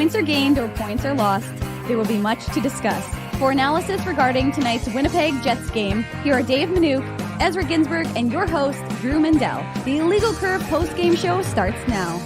points are gained or points are lost, there will be much to discuss. For analysis regarding tonight's Winnipeg Jets game, here are Dave Manouk, Ezra Ginsburg, and your host, Drew Mandel. The Illegal Curve post-game show starts now.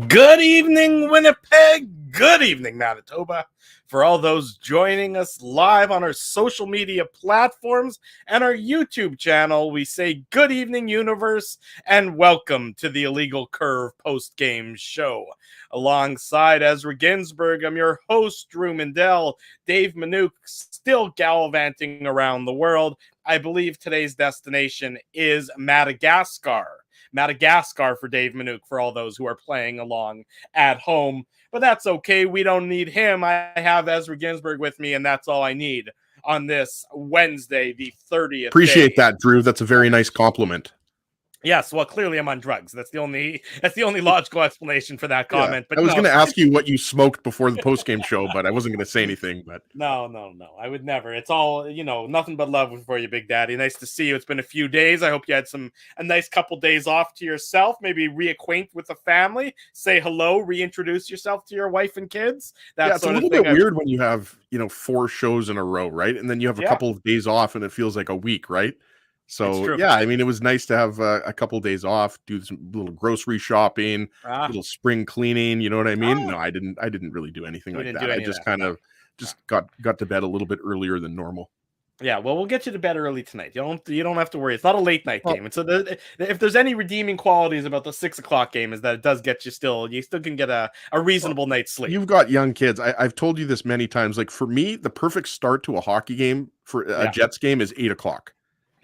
Good evening, Winnipeg. Good evening, Manitoba. For all those joining us live on our social media platforms and our YouTube channel, we say good evening, universe, and welcome to the Illegal Curve post-game show. Alongside Ezra Ginsburg, I'm your host, Drew Mandel. Dave Manouk still gallivanting around the world. I believe today's destination is Madagascar. Madagascar for Dave Manouk, for all those who are playing along at home. But that's okay. We don't need him. I have Ezra Ginsburg with me, and that's all I need on this Wednesday, the 30th. Appreciate that, Drew. That's a very nice compliment. Yes, well, clearly I'm on drugs. That's the only logical explanation for that comment. Yeah, but I was going to ask you what you smoked before the post-game show, but I wasn't going to say anything. But no, I would never. It's all, nothing but love for you, Big Daddy. Nice to see you. It's been a few days. I hope you had a nice couple days off to yourself. Maybe reacquaint with the family, say hello, reintroduce yourself to your wife and kids. It's a little bit weird when you have 4 shows in a row, right? And then you have a couple of days off, and it feels like a week, right? So, yeah, I mean, it was nice to have a couple of days off, do some little grocery shopping, little spring cleaning. You know what I mean? No, I didn't really do anything like that. I just kind of got to bed a little bit earlier than normal. Yeah, well, we'll get you to bed early tonight. You don't have to worry. It's not a late night game. And so if there's any redeeming qualities about the 6 o'clock game, is that it does get you still can get a reasonable night's sleep. You've got young kids. I've told you this many times. Like, for me, the perfect start to a hockey game for a Jets game is 8 o'clock.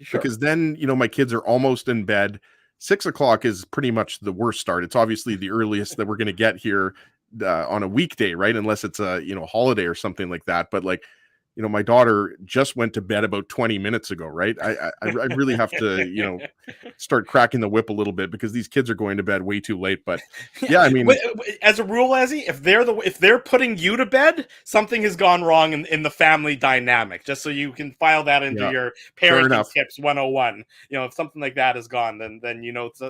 Sure. Because then, my kids are almost in bed. 6 o'clock is pretty much the worst start. It's obviously the earliest that we're going to get here on a weekday, right? Unless it's a, holiday or something like that. But my daughter just went to bed about 20 minutes ago, right? I really have to, start cracking the whip a little bit because these kids are going to bed way too late. But yeah, I mean, as a rule, Ezzy, if they're putting you to bed, something has gone wrong in the family dynamic. Just so you can file that into your parenting tips 101. If something like that is gone, then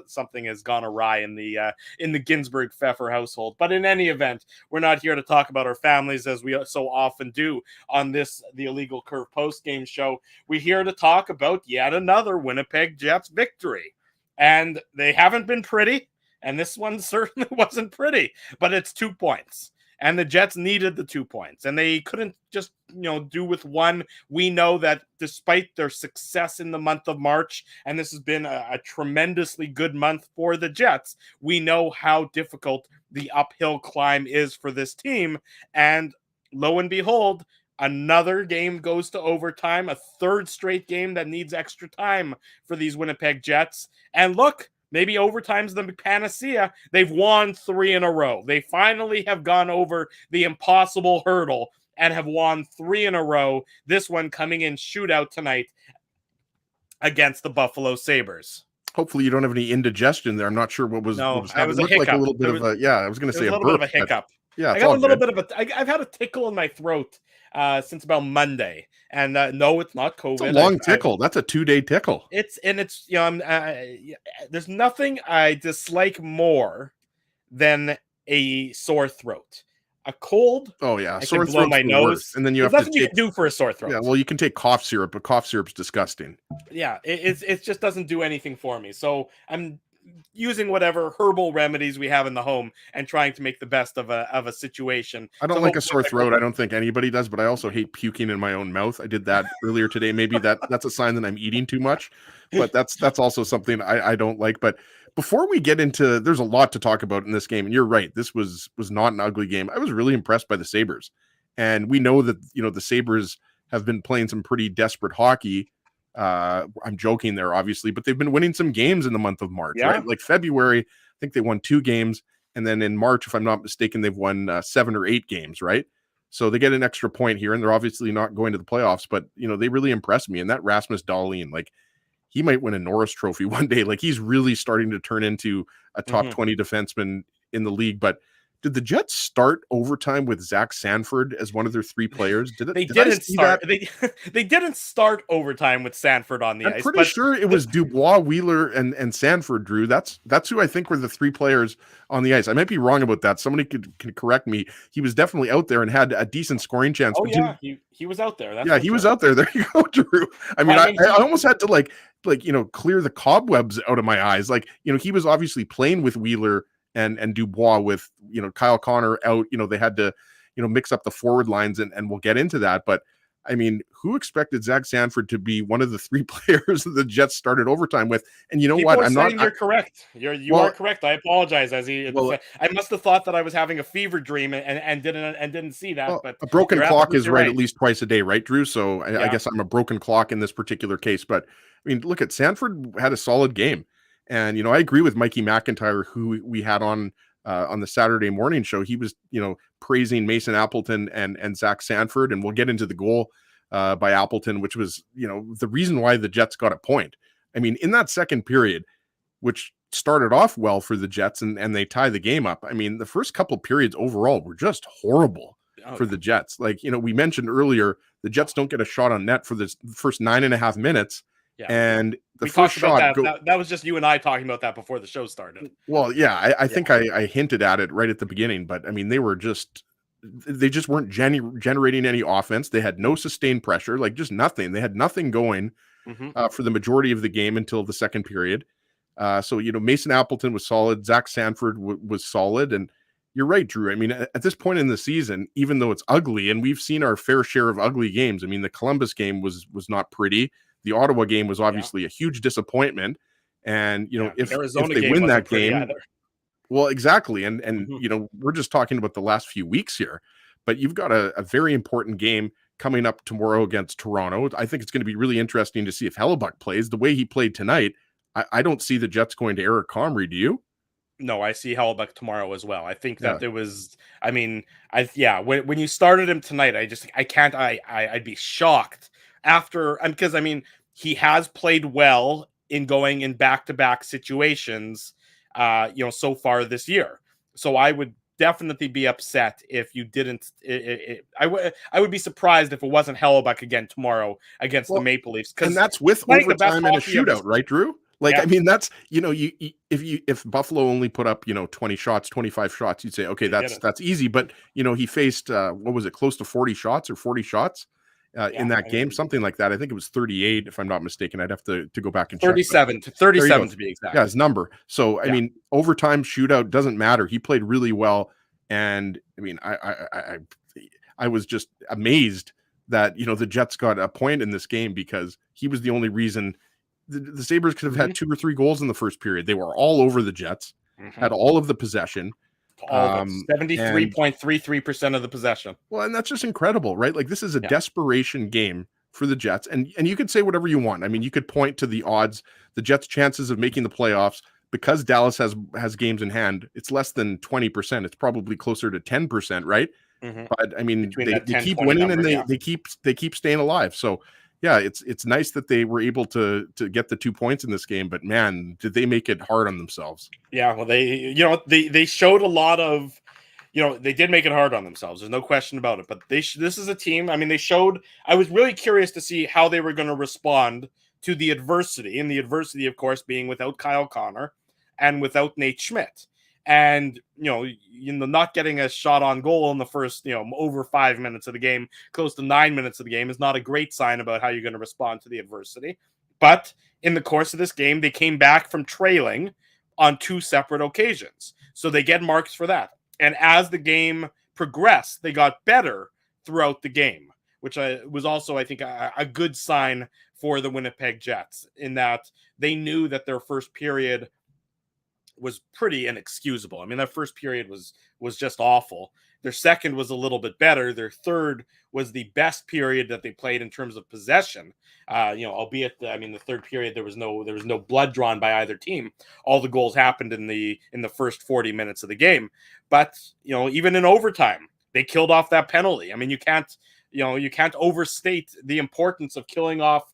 something has gone awry in the Ginsburg Pfeffer household. But in any event, we're not here to talk about our families as we so often do on the Illegal Curve post-game show. We're here to talk about yet another Winnipeg Jets victory. And they haven't been pretty, and this one certainly wasn't pretty, but it's 2 points. And the Jets needed the 2 points, and they couldn't just, do with one. We know that despite their success in the month of March, and this has been a tremendously good month for the Jets, we know how difficult the uphill climb is for this team. And lo and behold, another game goes to overtime, a third straight game that needs extra time for these Winnipeg Jets. And look, maybe overtime's the panacea. They've won 3 in a row. They finally have gone over the impossible hurdle and have won 3 in a row. This one coming in shootout tonight against the Buffalo Sabres. Hopefully you don't have any indigestion there. I'm not sure what was. No, it was a hiccup. Like a little bit of a. Yeah, I was going to say a little bit of a hiccup. Yeah, I got a little bit of I've had a tickle in my throat since about Monday, and no, it's not COVID. It's a long tickle. That's a 2-day tickle. There's nothing I dislike more than a sore throat. A cold. Oh yeah, I sore throat. My nose, worst. And then There's nothing you can do for a sore throat. Yeah, well, you can take cough syrup, but cough syrup's disgusting. Yeah, it just doesn't do anything for me. So I'm using whatever herbal remedies we have in the home and trying to make the best of a situation. I don't like a sore throat. I don't think anybody does, but I also hate puking in my own mouth. I did that earlier today. Maybe that's a sign that I'm eating too much, but that's also something I don't like. But before we get into, there's a lot to talk about in this game, and you're right. This was not an ugly game. I was really impressed by the Sabres, and we know that the Sabres have been playing some pretty desperate hockey. I'm joking there, obviously, but they've been winning some games in the month of March, right? Like February, I think they won 2 games. And then in March, if I'm not mistaken, they've won 7 or 8 games, right? So they get an extra point here, and they're obviously not going to the playoffs, but they really impressed me. And that Rasmus Dahlin, like, he might win a Norris Trophy one day. Like, he's really starting to turn into a top 20 defenseman in the league. But did the Jets start overtime with Zach Sanford as one of their 3 players? Did They I didn't see start. that? They didn't start overtime with Sanford on the I'm ice, pretty but sure it was Dubois, Wheeler, and Sanford, Drew. That's who I think were the 3 players on the ice. I might be wrong about that. Somebody can correct me. He was definitely out there and had a decent scoring chance. Oh yeah, he was out there. That's yeah, for he sure. was out there. There you go, Drew. I mean, I almost had to like clear the cobwebs out of my eyes. Like, he was obviously playing with Wheeler and Dubois with Kyle Connor out. They had to mix up the forward lines, and we'll get into that. But I mean, who expected Zach Sanford to be one of the 3 players that the Jets started overtime with? And you know People what? are saying you're correct. You are correct. I apologize, I must have thought that I was having a fever dream and didn't see that. Well, but a broken clock is right right at least twice a day, right, Drew? So I guess I'm a broken clock in this particular case. But I mean, look at Sanford had a solid game, and I agree with Mikey McIntyre, who we had on the Saturday morning show. He was praising Mason Appleton and Zach Sanford, and we'll get into the goal by Appleton, which was the reason why the Jets got a point. I mean, in that second period, which started off well for the Jets and they tie the game up. I mean, the first couple periods overall were just horrible for the Jets. Like, we mentioned earlier, the Jets don't get a shot on net for the first 9.5 minutes. Yeah. And the first shot that was just you and I talking about that before the show started. Well, yeah, I think I hinted at it right at the beginning, but I mean, they just weren't generating any offense. They had no sustained pressure, like just nothing. They had nothing going for the majority of the game until the second period. So, Mason Appleton was solid. Zach Sanford was solid. And you're right, Drew. I mean, at this point in the season, even though it's ugly, and we've seen our fair share of ugly games. I mean, the Columbus game was not pretty. The Ottawa game was obviously a huge disappointment. And, if they win that game, well, exactly. And we're just talking about the last few weeks here, but you've got a very important game coming up tomorrow against Toronto. I think it's going to be really interesting to see if Hellebuck plays the way he played tonight. I don't see the Jets going to Eric Comrie. Do you? No, I see Hellebuck tomorrow as well. I think that there was, I mean, when you started him tonight, I'd be shocked because I mean, he has played well in going in back-to-back situations, so far this year. So I would definitely be upset if you didn't. I would be surprised if it wasn't Hellebuck again tomorrow against the Maple Leafs. And that's with overtime and a shootout, right, Drew? Like, I mean, that's, if Buffalo only put up, 20 shots, 25 shots, you'd say, okay, that's easy. But, he faced, what was it, close to 40 shots or 40 shots in that game, something like that. I think it was 38, if I'm not mistaken. I'd have to go back and check. 37 to be exact. Yeah, his number. So, I mean, overtime shootout doesn't matter. He played really well. And I mean, I was just amazed that, the Jets got a point in this game because he was the only reason the Sabres could have had 2 or 3 goals in the first period. They were all over the Jets, had all of the possession. 73.33% of the possession. Well, and that's just incredible, right? Like, this is a desperation game for the Jets. And you could say whatever you want. I mean, you could point to the odds, the Jets' chances of making the playoffs, because Dallas has games in hand. It's less than 20%. It's probably closer to 10%, right? But I mean, they keep winning and they keep staying alive. So yeah, it's nice that they were able to get the 2 points in this game, but man, did they make it hard on themselves. Yeah, well, they showed a lot of, they did make it hard on themselves. There's no question about it. But this is a team. I mean, I was really curious to see how they were going to respond to the adversity, and the adversity, of course, being without Kyle Connor and without Nate Schmidt. And, not getting a shot on goal in the first, over 5 minutes of the game, close to 9 minutes of the game is not a great sign about how you're going to respond to the adversity. But in the course of this game, they came back from trailing on 2 separate occasions. So they get marks for that. And as the game progressed, they got better throughout the game, which was also, I think, a good sign for the Winnipeg Jets, in that they knew that their first period was pretty inexcusable. I mean, that first period was just awful. Their second was a little bit better. Their third was the best period that they played in terms of possession. Albeit, I mean, the third period there was no blood drawn by either team. All the goals happened in the first 40 minutes of the game. But even in overtime, they killed off that penalty. I mean, you can't overstate the importance of killing off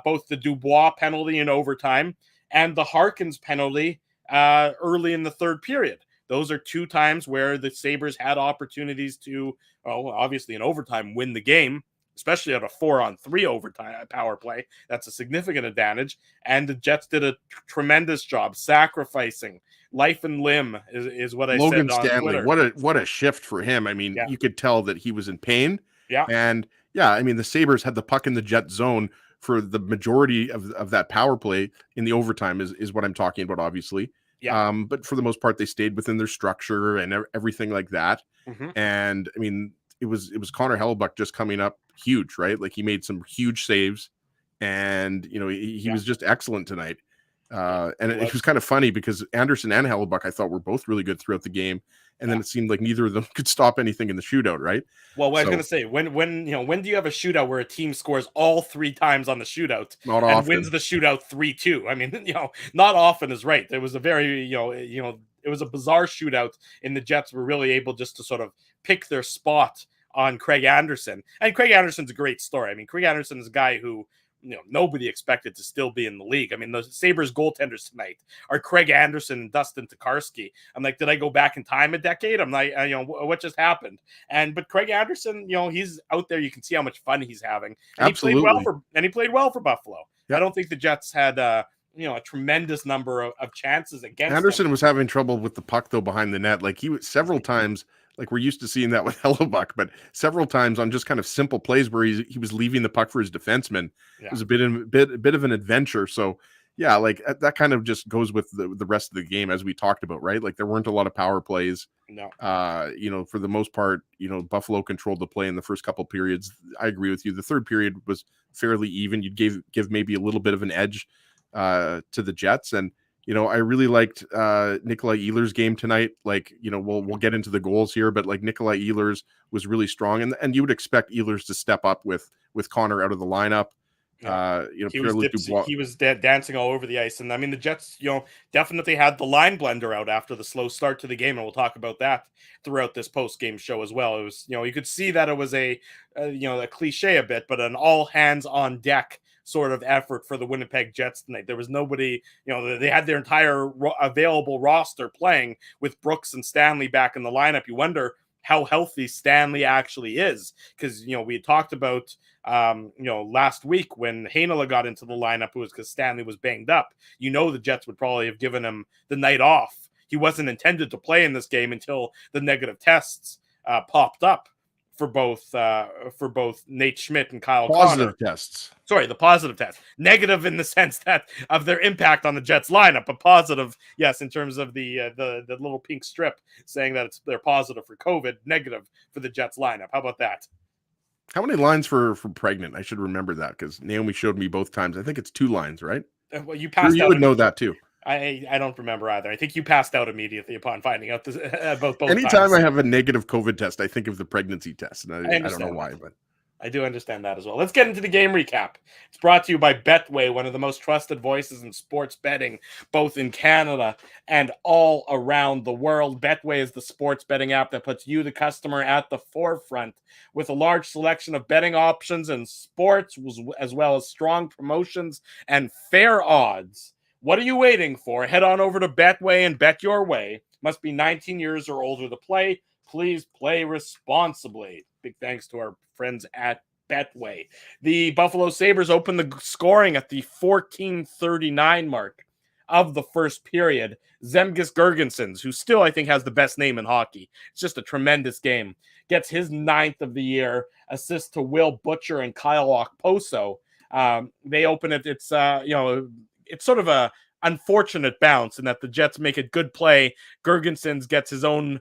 both the Dubois penalty in overtime and the Harkins penalty early in the third period. Those are 2 times where the Sabres had opportunities to, obviously in overtime, win the game, especially at a 4-on-3 overtime power play. That's a significant advantage. And the Jets did a tremendous job sacrificing life and limb is what I Logan said on Stanley, Twitter. what a shift for him. I mean, you could tell that he was in pain. Yeah. And yeah, I mean, the Sabres had the puck in the Jet zone for the majority of that power play in the overtime is what I'm talking about, obviously. Yeah. But for the most part, they stayed within their structure and everything like that. Mm-hmm. And I mean, it was Connor Hellebuck just coming up huge, right? Like he made some huge saves, and he was just excellent tonight. And it was kind of funny because Anderson and Hellebuck, I thought, were both really good throughout the game, and then it seemed like neither of them could stop anything in the shootout, right? Well, I was going to say, when do you have a shootout where a team scores all 3 times on the shootout and wins the shootout 3-2? I mean, not often is right. There was a very, it was a bizarre shootout, and the Jets were really able just to sort of pick their spot on Craig Anderson. And Craig Anderson's a great story. I mean, Craig Anderson is a guy who, nobody expected to still be in the league. I mean, the Sabres goaltenders tonight are Craig Anderson and Dustin Tokarski. I'm like, did I go back in time a decade? I'm like, what just happened? But Craig Anderson, he's out there. You can see how much fun he's having. And Absolutely. He played well for Buffalo. Yep. I don't think the Jets had a tremendous number of chances against Anderson them. was having trouble with the puck though behind the net. Like he was several times. Like we're used to seeing that with Hellebuck, but several times on just kind of simple plays where he was leaving the puck for his defenseman. Yeah. It was a bit of an adventure. So yeah, like that kind of just goes with the rest of the game as we talked about, right? Like there weren't a lot of power plays. No. For the most part, Buffalo controlled the play in the first couple periods. I agree with you. The third period was fairly even. You'd give maybe a little bit of an edge to the Jets, and I really liked Nikolai Ehlers' game tonight. Like, we'll get into the goals here, but like Nikolai Ehlers was really strong, and you would expect Ehlers to step up with Connor out of the lineup. Yeah. He was dancing all over the ice, and I mean the Jets, definitely had the line blender out after the slow start to the game, and we'll talk about that throughout this post game show as well. It was, you could see that it was a cliche a bit, but an all hands on deck sort of effort for the Winnipeg Jets tonight. There was nobody, they had their entire available roster playing with Brooks and Stanley back in the lineup. You wonder how healthy Stanley actually is, because we had talked about last week when Heinola got into the lineup, it was because Stanley was banged up. the Jets would probably have given him the night off. He wasn't intended to play in this game until the negative tests popped up for both Nate Schmidt and Kyle Positive Connor. Tests. Sorry, the positive test. Negative in the sense that of their impact on the Jets lineup, but positive, yes, in terms of the little pink strip saying that they're positive for COVID, negative for the Jets lineup. How about that? How many lines for pregnant? I should remember that because Naomi showed me both times. I think it's 2 lines, right? Well, you passed out. You would know that too. I don't remember either. I think you passed out immediately upon finding out this, about both. Anytime times. I have a negative COVID test, I think of the pregnancy test, and I don't know why, but I do understand that as well. Let's get into the game recap. It's brought to you by Betway, one of the most trusted voices in sports betting, both in Canada and all around the world. Betway is the sports betting app that puts you, the customer, at the forefront with a large selection of betting options and sports, as well as strong promotions and fair odds. What are you waiting for? Head on over to Betway and bet your way. Must be 19 years or older to play. Please play responsibly. Big thanks to our friends at Betway. The Buffalo Sabres opened the scoring at the 14:39 mark of the first period. Zemgus Girgensons, who still I think has the best name in hockey. It's just a tremendous game. Gets his 9th of the year. Assist to Will Butcher and Kyle Okposo. They open it. It's it's sort of a unfortunate bounce in that the Jets make a good play. Girgensons gets his own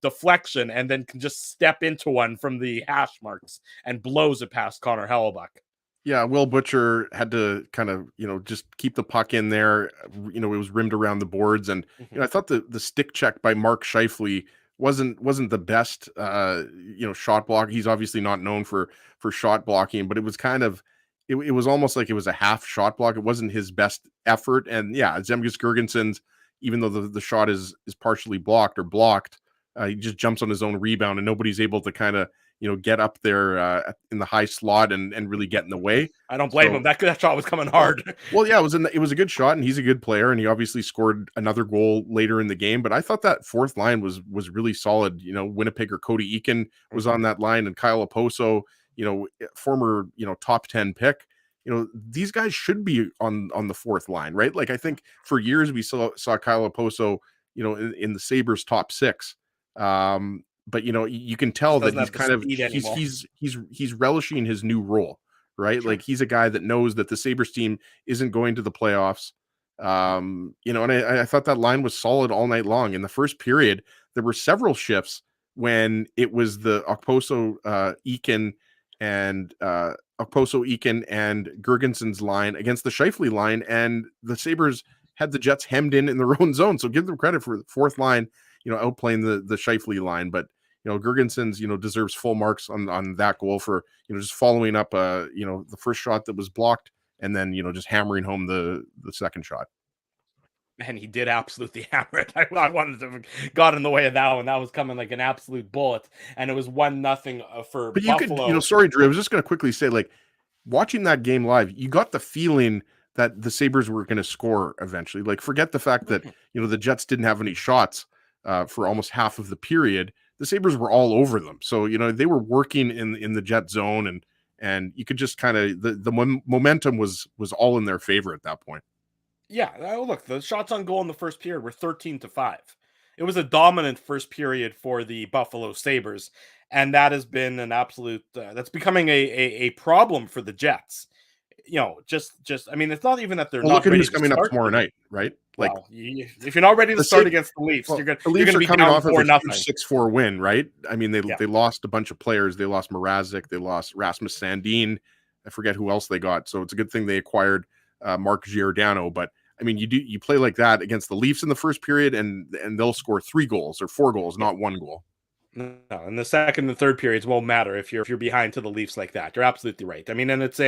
deflection and then can just step into one from the hash marks and blows it past Connor Hellebuck. Yeah, Will Butcher had to kind of, just keep the puck in there. It was rimmed around the boards. And, I thought the stick check by Mark Scheifele wasn't the best, shot block. He's obviously not known for shot blocking, but it was kind of, it was almost like it was a half shot block. It wasn't his best effort. And yeah, Zemgus Girgensons, even though the shot is partially blocked, he just jumps on his own rebound and nobody's able to kind of get up there in the high slot and really get in the way. I don't blame him. That shot was coming hard. Well, yeah, it was a good shot, and he's a good player, and he obviously scored another goal later in the game. But I thought that fourth line was really solid. Winnipegger Cody Eakin was on that line, and Kyle Oposo, former top 10 pick. These guys should be on the fourth line, right? Like I think for years we saw Kyle Oposo, in the Sabres top 6. But you can tell that he's kind of he's relishing his new role, right? Sure. Like he's a guy that knows that the Sabres team isn't going to the playoffs. And I thought that line was solid all night long. In the first period, there were several shifts when it was the Okposo Eakin and Gergensen's line against the Scheifele line, and the Sabres had the Jets hemmed in their own zone. So give them credit for the fourth line, outplaying the Scheifele line. But Gergensen's deserves full marks on that goal for just following up the first shot that was blocked, and then just hammering home the second shot. And he did absolutely hammer it. I wanted to have got in the way of that one. That was coming like an absolute bullet, and it was 1-0 for but Buffalo. You could, sorry, Drew, I was just going to quickly say, like, watching that game live, you got the feeling that the Sabres were going to score eventually. Like, forget the fact that the Jets didn't have any shots for almost half of the period. The Sabres were all over them, so they were working in the Jet zone, and you could just kind of the momentum was all in their favor at that point. Yeah, look, the shots on goal in the first period were 13-5. It was a dominant first period for the Buffalo Sabres, and that has been an absolute that's becoming a problem for the Jets. I mean, it's not even that they're not look at ready who's coming up tomorrow night, right? Like, if you're not ready to start against the Leafs, you're going to be coming down off of a 4-0. 6-4 win, right? I mean, they lost a bunch of players. They lost Mrazek. They lost Rasmus Sandin. I forget who else they got. So it's a good thing they acquired Mark Giordano. But I mean, you play like that against the Leafs in the first period, and they'll score 3 goals or 4 goals, not 1 goal. No, in the second and third periods won't matter if you're behind to the Leafs like that. You're absolutely right. I mean, and it's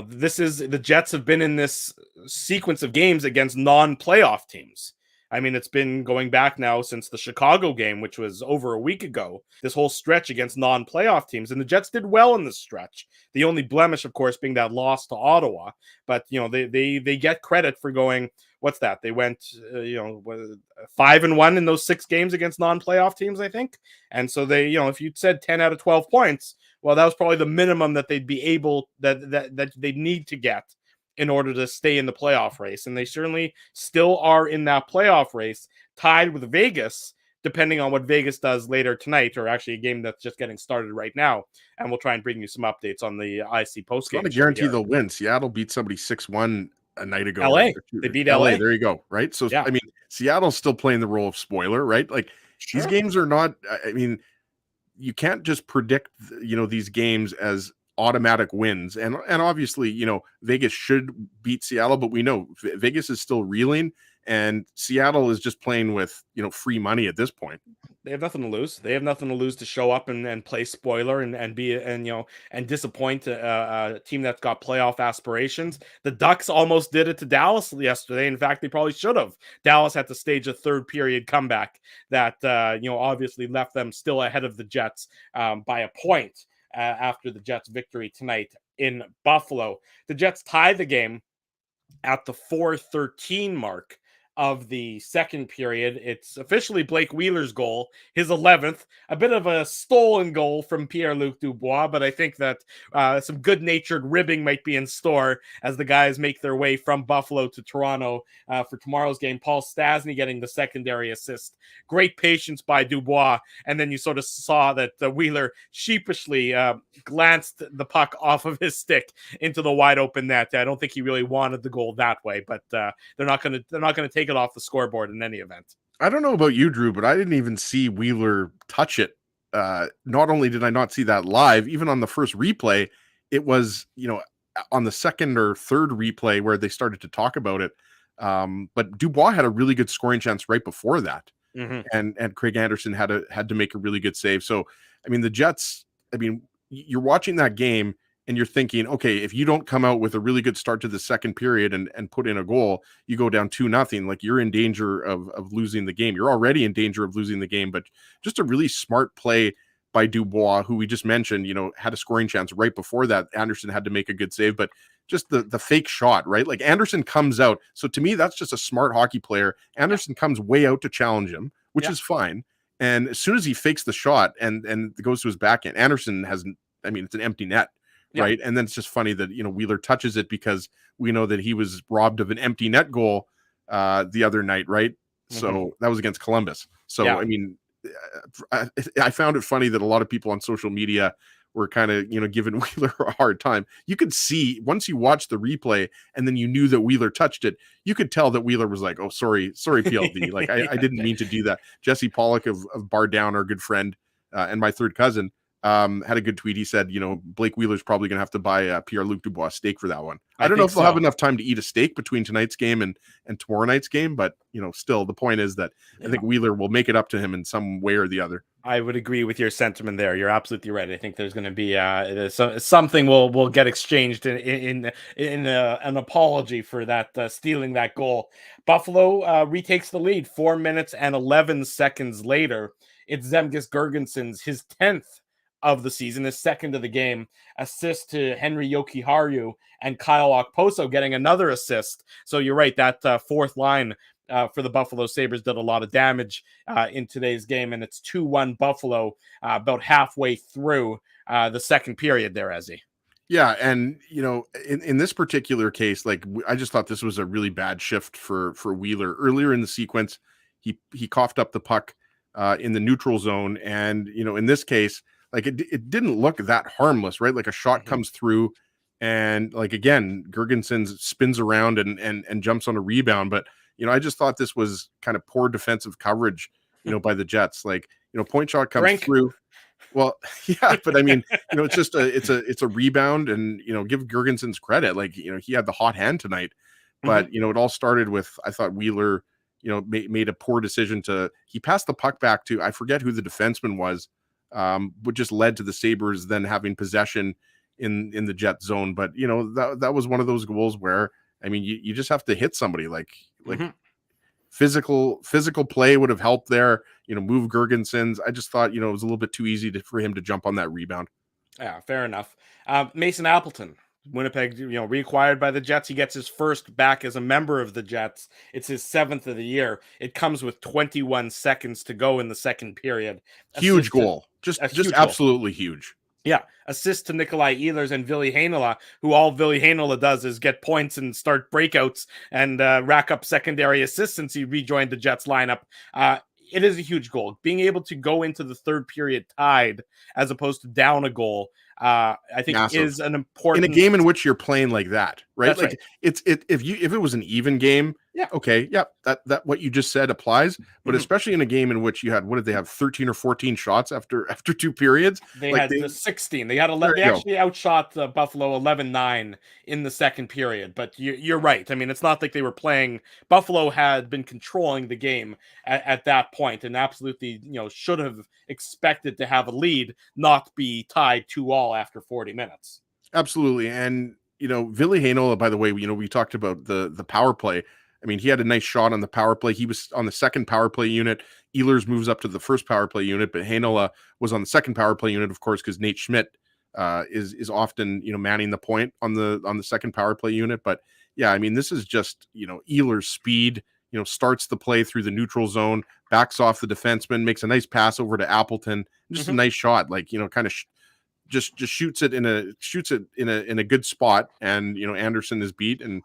this is the Jets have been in this sequence of games against non-playoff teams. I mean, it's been going back now since the Chicago game, which was over a week ago, this whole stretch against non-playoff teams. And the Jets did well in this stretch. The only blemish, of course, being that loss to Ottawa. But, they get credit for going, what's that? They went, 5-1 in those 6 games against non-playoff teams, I think. And so they, if you said 10 out of 12 points, well, that was probably the minimum that they'd be able, that they need to get in order to stay in the playoff race. And they certainly still are in that playoff race, tied with Vegas, depending on what Vegas does later tonight, or actually a game that's just getting started right now. And we'll try and bring you some updates on the IC postgame. I'm not to guarantee they'll win. Seattle beat somebody 6-1 a night ago. LA. They beat LA. There you go. Right. So, yeah. I mean, Seattle's still playing the role of spoiler, right? Like, sure. These games are not, I mean, you can't just predict, these games as automatic wins. And obviously, Vegas should beat Seattle, but we know Vegas is still reeling, and Seattle is just playing with, free money at this point. They have nothing to lose. They have nothing to lose to show up and play spoiler and disappoint a team that's got playoff aspirations. The Ducks almost did it to Dallas yesterday. In fact, they probably should have. Dallas had to stage a third period comeback that obviously left them still ahead of the Jets by a point after the Jets' victory tonight in Buffalo. The Jets tie the game at the 4:13 mark of the second period. It's officially Blake Wheeler's goal, his 11th, a bit of a stolen goal from Pierre-Luc Dubois, but I think that some good-natured ribbing might be in store as the guys make their way from Buffalo to Toronto for tomorrow's game. Paul Stastny getting the secondary assist. Great patience by Dubois, and then you sort of saw that Wheeler sheepishly glanced the puck off of his stick into the wide-open net. I don't think he really wanted the goal that way, but they're not going to take it off the scoreboard in any event. I don't know about you, Drew, but I didn't even see Wheeler touch it. Not only did I not see that live, even on the first replay, it was, on the second or third replay where they started to talk about it. But Dubois had a really good scoring chance right before that. Mm-hmm. And Craig Anderson had to make a really good save. So, I mean, the Jets, you're watching that game and you're thinking, okay, if you don't come out with a really good start to the second period and put in a goal, you go down 2-0, like you're in danger of losing the game. You're already in danger of losing the game, but just a really smart play by Dubois, who we just mentioned, had a scoring chance right before that. Anderson had to make a good save, but just the fake shot, right? Like Anderson comes out. So to me, that's just a smart hockey player. Anderson comes way out to challenge him, which is fine. And as soon as he fakes the shot and goes to his backhand, Anderson hasn't, it's an empty net, right? And then it's just funny that, Wheeler touches it because we know that he was robbed of an empty net goal the other night, right? So that was against Columbus. So, I found it funny that a lot of people on social media were kind of, giving Wheeler a hard time. You could see once you watched the replay and then you knew that Wheeler touched it, you could tell that Wheeler was like, oh, sorry, PLD. Like, I didn't mean to do that. Jesse Pollock of Bar Down, our good friend, and my third cousin, had a good tweet. He said, Blake Wheeler's probably going to have to buy Pierre-Luc Dubois steak for that one. I don't know if they'll have enough time to eat a steak between tonight's game and tomorrow night's game, but, still the point is that I think Wheeler will make it up to him in some way or the other. I would agree with your sentiment there. You're absolutely right. I think there's going to be something will get exchanged in an apology for that stealing that goal. Buffalo retakes the lead 4 minutes and 11 seconds later. It's Zemgus Girgensons, his 10th of the season, his second of the game, assist to Henry Jokiharju and Kyle Okposo getting another assist. So you're right, that fourth line for the Buffalo Sabres did a lot of damage in today's game, and it's 2-1 Buffalo about halfway through the second period there, Ezzy. Yeah, and in this particular case, like I just thought this was a really bad shift for Wheeler. Earlier in the sequence, he coughed up the puck in the neutral zone, and in this case, like it didn't look that harmless, right? Like a shot comes through, and like again, Girgensons spins around and jumps on a rebound, but I just thought this was kind of poor defensive coverage, by the Jets. Like, point shot comes through. Well, yeah, but it's just it's a rebound, and give Girgensons credit. Like, he had the hot hand tonight, but it all started with, I thought Wheeler, made a poor decision he passed the puck back to, I forget who the defenseman was, which just led to the Sabres then having possession in the Jet zone. But that was one of those goals where you just have to hit somebody like physical play would have helped there, move Girgensons. I just thought, it was a little bit too easy for him to jump on that rebound. Yeah, fair enough. Mason Appleton, Winnipeg, reacquired by the Jets. He gets his first back as a member of the Jets. It's his 7th of the year. It comes with 21 seconds to go in the second period. Huge goal. Just absolutely huge. Yeah, assist to Nikolai Ehlers and Ville Heinola, who all Ville Heinola does is get points and start breakouts and rack up secondary assists since he rejoined the Jets lineup. It is a huge goal. Being able to go into the third period tied as opposed to down a goal, I think massive. Is an important in a game in which you're playing like that, right? That's like right. If it was an even game, okay, that what you just said applies. But especially in a game in which you had, what did they have, 13 or 14 shots after 2 periods? They had 16. They had 11. They actually outshot the Buffalo 11-9 in the second period. But you're right. It's not like they were playing. Buffalo had been controlling the game at that point, and absolutely, should have expected to have a lead, not be tied 2-2 after 40 minutes. Absolutely. And Ville Heinola, by the way, we talked about the power play. He had a nice shot on the power play. He was on the second power play unit. Ehlers moves up to the first power play unit, but Heinola was on the second power play unit, of course, because Nate Schmidt is often manning the point on the second power play unit. But yeah, this is just Ehlers' speed. Starts the play through the neutral zone, backs off the defenseman, makes a nice pass over to Appleton. Just a nice shot, like kind of just shoots it in a good spot, and Anderson is beat, and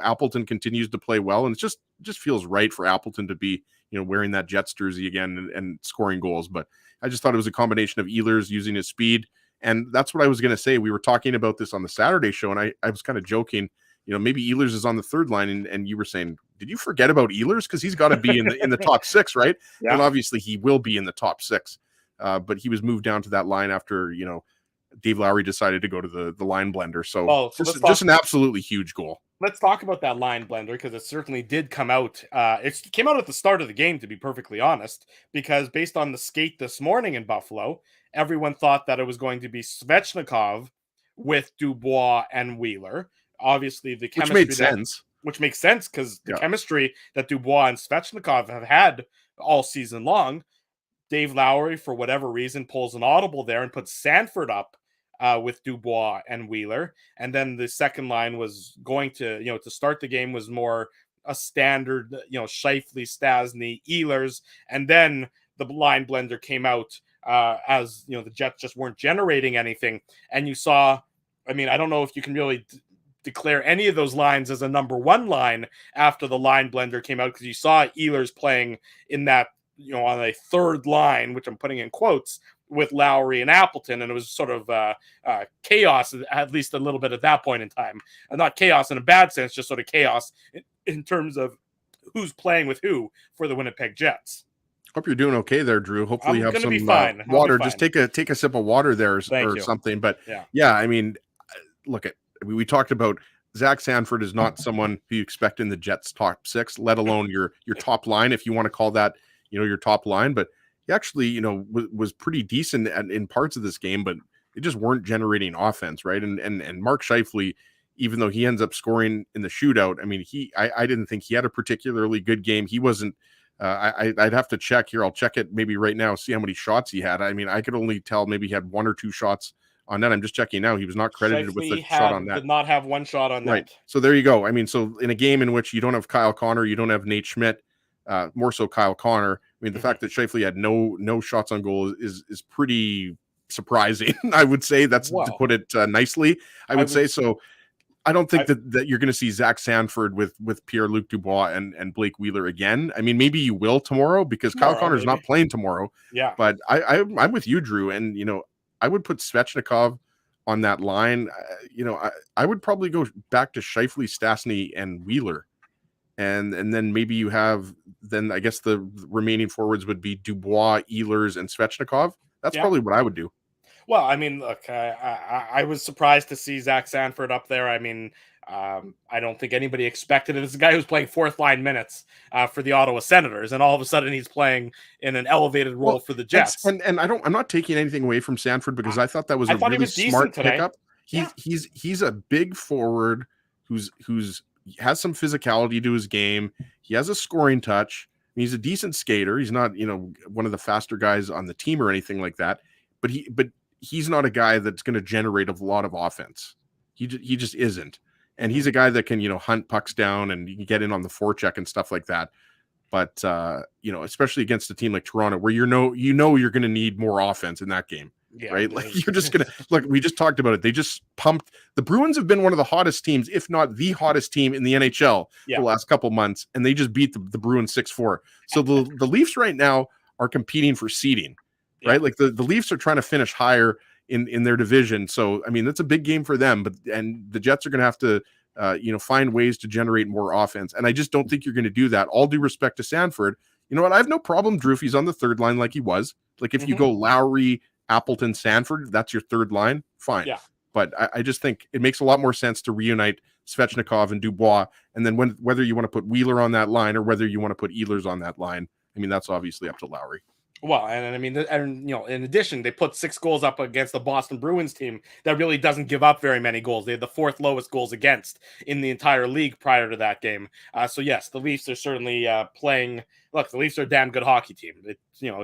Appleton continues to play well, and it just feels right for Appleton to be wearing that Jets jersey again and scoring goals. But I just thought it was a combination of Ehlers using his speed, and that's what I was going to say. We were talking about this on the Saturday show, and I was kind of joking, maybe Ehlers is on the third line, and you were saying, did you forget about Ehlers, because he's got to be in the top 6, right? Yeah. And obviously he will be in the top 6, but he was moved down to that line after Dave Lowry decided to go to the line blender. So just an absolutely huge goal. Let's talk about that line blender, because it certainly did come out. It came out at the start of the game, to be perfectly honest, because based on the skate this morning in Buffalo, everyone thought that it was going to be Svechnikov with Dubois and Wheeler. Obviously, the chemistry which makes sense because the chemistry that Dubois and Svechnikov have had all season long. Dave Lowry, for whatever reason, pulls an audible there and puts Sanford up with Dubois and Wheeler. And then the second line was going to, to start the game was more a standard, Scheifele, Stastny, Ehlers. And then the line blender came out as, the Jets just weren't generating anything. And you saw, I mean, I don't know if you can really declare any of those lines as a number one line after the line blender came out, because you saw Ehlers playing in that, on a third line, which I'm putting in quotes, with Lowry and Appleton, and it was sort of chaos, at least a little bit at that point in time. And not chaos in a bad sense, just sort of chaos in terms of who's playing with who for the Winnipeg Jets. Hope you're doing okay there, Drew. Hopefully you have some fine. Water. Just take a sip of water there or something. But yeah, I mean, we talked about Zach Sanford is not someone who you expect in the Jets top six, let alone your top line, if you want to call that, your top line. But he actually, was pretty decent in parts of this game, but they just weren't generating offense, right? And Mark Scheifele, even though he ends up scoring in the shootout, I mean, I didn't think he had a particularly good game. He wasn't. I'd have to check here. I'll check it maybe right now, see how many shots he had. I mean, I could only tell maybe he had 1 or 2 shots on net. I'm just checking now. He was not credited with the shot on net. Did not have 1 shot on net. Right. So there you go. I mean, so in a game in which you don't have Kyle Connor, you don't have Nate Schmidt, more so Kyle Connor. I mean, the fact that Scheifele had no shots on goal is pretty surprising. I would say that's to put it nicely. I would say so. I don't think that you're going to see Zach Sanford with Pierre-Luc Dubois and Blake Wheeler again. I mean, maybe you will tomorrow because Kyle Connor's not playing tomorrow. Yeah. But I'm with you, Drew. And, I would put Svechnikov on that line. I would probably go back to Scheifele, Stastny, and Wheeler. And then maybe you have, then I guess the remaining forwards would be Dubois, Ehlers, and Svechnikov. That's probably what I would do. Well, I mean, look, I was surprised to see Zach Sanford up there. I mean, I don't think anybody expected it. This is a guy who's playing fourth line minutes for the Ottawa Senators, and all of a sudden he's playing in an elevated role for the Jets. And I'm not taking anything away from Sanford because I thought that was a really smart pickup. He's a big forward who's has some physicality to his game. He has a scoring touch. He's a decent skater. He's not, one of the faster guys on the team or anything like that. But he's not a guy that's going to generate a lot of offense. He just isn't. And he's a guy that can, hunt pucks down and you can get in on the forecheck and stuff like that. But, especially against a team like Toronto, where you're going to need more offense in that game, right? Like you're just going to look, we just talked about it. They just pumped. The Bruins have been one of the hottest teams, if not the hottest team in the NHL the last couple months. And they just beat the Bruins 6-4. So the Leafs right now are competing for seeding. Right, like the Leafs are trying to finish higher in their division, so I mean that's a big game for them. And the Jets are going to have to, find ways to generate more offense. And I just don't think you're going to do that. All due respect to Sanford, you know what? I have no problem, Drew, if he's on the third line like he was. Like if you go Lowry, Appleton, Sanford, that's your third line. Fine. Yeah. But I just think it makes a lot more sense to reunite Svechnikov and Dubois, and then whether you want to put Wheeler on that line or whether you want to put Ehlers on that line, I mean that's obviously up to Lowry. Well, and I mean, in addition, they put 6 goals up against the Boston Bruins team that really doesn't give up very many goals. They had the 4th lowest goals against in the entire league prior to that game. So yes, the Leafs are certainly playing. Look, the Leafs are a damn good hockey team. It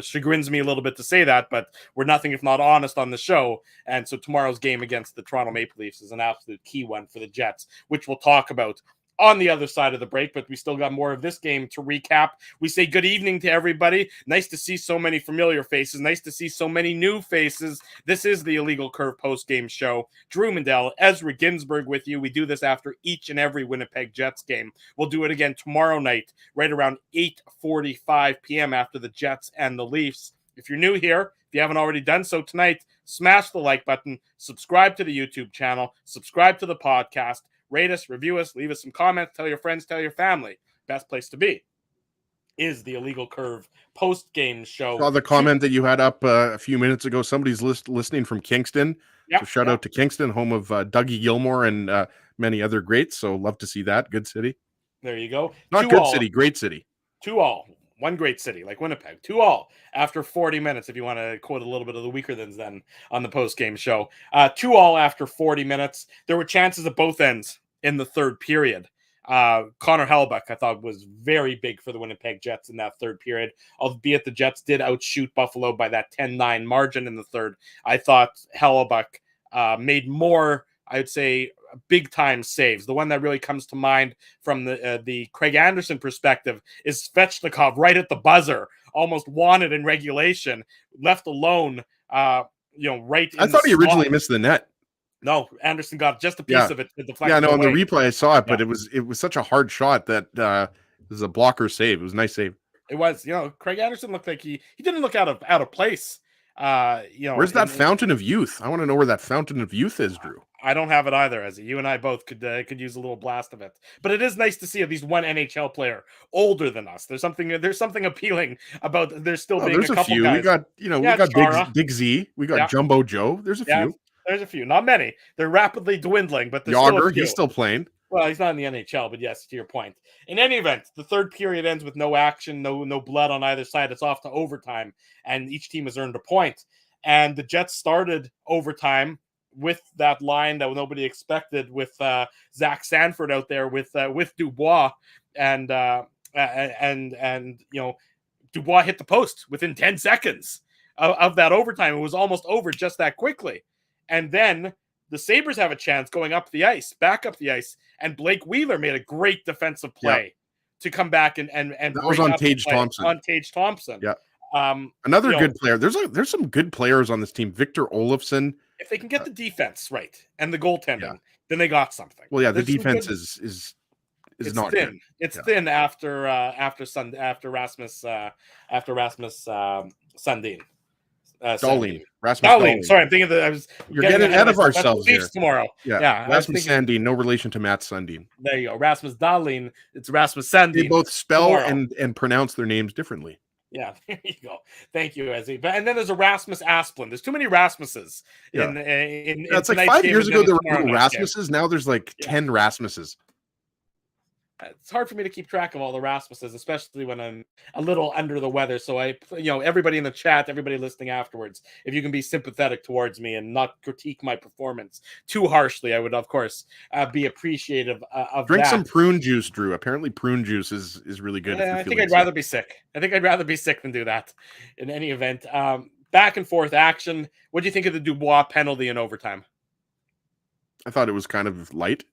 chagrins me a little bit to say that, but we're nothing if not honest on the show. And so tomorrow's game against the Toronto Maple Leafs is an absolute key one for the Jets, which we'll talk about on the other side of the break, but we still got more of this game to recap. We say good evening to everybody. Nice to see so many familiar faces. Nice to see so many new faces. This is the Illegal Curve post-game show. Drew Mandel, Ezra Ginsburg with you. We do this after each and every Winnipeg Jets game. We'll do it again tomorrow night, right around 8:45 p.m. after the Jets and the Leafs. If you're new here, if you haven't already done so tonight, smash the like button, subscribe to the YouTube channel, subscribe to the podcast, rate us, review us, leave us some comments, tell your friends, tell your family. Best place to be is the Illegal Curve post-game show. Saw the comment that you had up a few minutes ago. Somebody's listening from Kingston. So shout out to Kingston, home of Dougie Gilmore and many other greats. So love to see that. Good city. There you go. Not good city, great city. 2-2. One great city like Winnipeg. 2-2 after 40 minutes, if you want to quote a little bit of the weaker thans then on the post-game show. 2-2 after 40 minutes. There were chances at both ends in the third period. Connor Hellebuyck, I thought, was very big for the Winnipeg Jets in that third period, albeit the Jets did outshoot Buffalo by that 10-9 margin in the third. I thought Hellebuyck made more, I would say, big-time saves. The one that really comes to mind from the Craig Anderson perspective is Svechnikov right at the buzzer, almost wanted in regulation, left alone, right in I thought he originally missed the net. No, Anderson got just a piece of it. Yeah, no, on the replay I saw it, but it was such a hard shot that it was a blocker save. It was a nice save. It was, Craig Anderson looked like he didn't look out of place. Where's that fountain of youth? I want to know where that fountain of youth is, Drew. I don't have it either, Ezzy. You and I both could use a little blast of it. But it is nice to see at least one NHL player older than us. There's something appealing about there still being a couple few. Guys. We got we got Big Z. We got Jumbo Joe. There's a few. There's a few, not many. They're rapidly dwindling, but there's Yager, still a few. He's still playing. Well, he's not in the NHL, but yes, to your point. In any event, the third period ends with no action, no blood on either side. It's off to overtime, and each team has earned a point. And the Jets started overtime with that line that nobody expected, with Zach Sanford out there with Dubois, and Dubois hit the post within 10 seconds of that overtime. It was almost over just that quickly. And then the Sabres have a chance going back up the ice, and Blake Wheeler made a great defensive play to come back and that was on Tage Thompson. On Tage Thompson. Yeah. Another good player. There's some good players on this team. Victor Olofsson. If they can get the defense right and the goaltending, then they got something. Well, the defense is not thin. good. It's thin after Rasmus Sundin. Dahlin. Dahlin. Sorry, I'm thinking that You're getting ahead of ourselves here. Tomorrow. Yeah. Rasmus Sandin, no relation to Matt Sundin. There you go. Rasmus Dahlin. It's Rasmus Sandin. They both spell and pronounce their names differently. Yeah, there you go. Thank you, Ezzy. And then there's a Rasmus Asplund. There's too many Rasmuses in it's like 5 years ago there were no Rasmuses. Now there's like 10 Rasmuses. It's hard for me to keep track of all the Rasmuses, especially when I'm a little under the weather. So everybody in the chat, everybody listening afterwards, if you can be sympathetic towards me and not critique my performance too harshly, I would, of course, be appreciative of Drink that. some prune juice, Drew. Apparently prune juice is really good. I think I'd rather be sick. I think I'd rather be sick than do that in any event. Back and forth action. What do you think of the Dubois penalty in overtime? I thought it was kind of light.